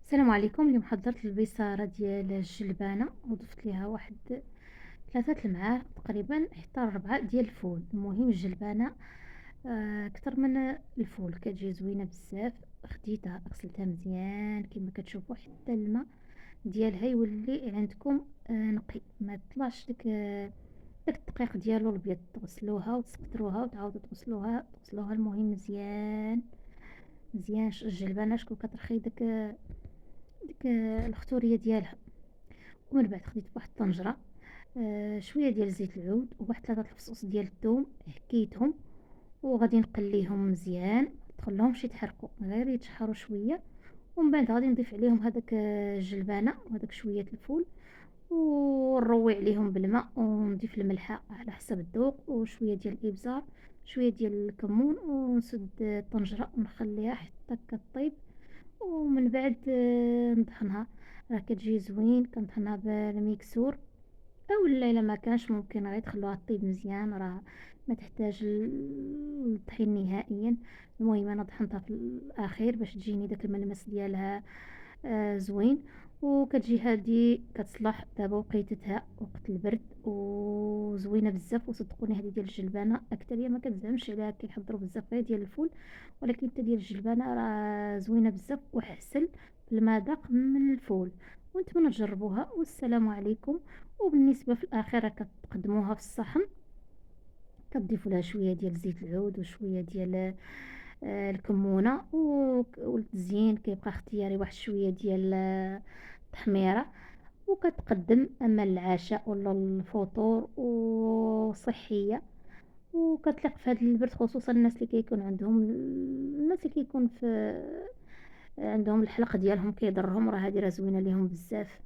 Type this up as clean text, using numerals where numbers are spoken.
السلام عليكم. اليوم حضرت البيصاره ديال الجلبانه وضفت ليها واحد 3 المعالق تقريبا حتى 4 ديال الفول. المهم الجلبانه كتر من الفول كتجي زوينه بزاف. خديتها غسلتها مزيان كما كتشوفوا حتى الماء ديالها يولي عندكم نقي، ما طلعش داك الدقيق ديالو الابيض. تغسلوها وتسقطروها وتعاودوا تغسلوها المهم مزيان مزيان. الجلبانه شكون كترخي ديك الخطوريه ديالها. ومن بعد خديت واحد الطنجره شويه ديال زيت العود وواحد 3 الفصوص ديال الثوم، حكيتهم وغادي نقليهم مزيان، متخليهمش يتحرقوا غير يتشحروا شويه. ومن بعد غادي نضيف عليهم هذاك الجلبانه وهذاك شويه الفول ونروي عليهم بالماء ونضيف الملحه على حسب الذوق وشويه ديال الابزار، شويه ديال الكمون، ونسد الطنجره ونخليها حتى كطيب. ومن بعد نطحنها، راه كتجي زوين كنطحنها بالميكسور، اولا الا ما كانش ممكن غير تخلوها طيب مزيان، راه ما تحتاج للطحين نهائيا. المهم انا طحنتها في الاخير باش تجيني داك الملمس ديالها زوين. وكتجي هادي كتصلح دابا وقيتتها وقت البرد وزوينه بزاف. وصدقوني هذه ديال الجلبانه اكثريه ما كتزعمش عليها كيحضروا بزاف غير ديال الفول، ولكن حتى ديال الجلبانه راه زوينه بزاف وحسن في المذاق من الفول. ونتمنى تجربوها والسلام عليكم. وبالنسبه في الاخير كتقدموها في الصحن، كتضيفوا لها شويه ديال زيت العود وشويه ديال الكمونه والتزيين كيبقى اختياري، واحد شويه ديال التحميره. وكتقدم اما العشاء ولا الفطور وصحيه، وكتليق في هذا البرد خصوصا الناس اللي كيكون عندهم الناس اللي كيكون في عندهم الحلق ديالهم كيضرهم، راه هذه راه زوينه ليهم بزاف.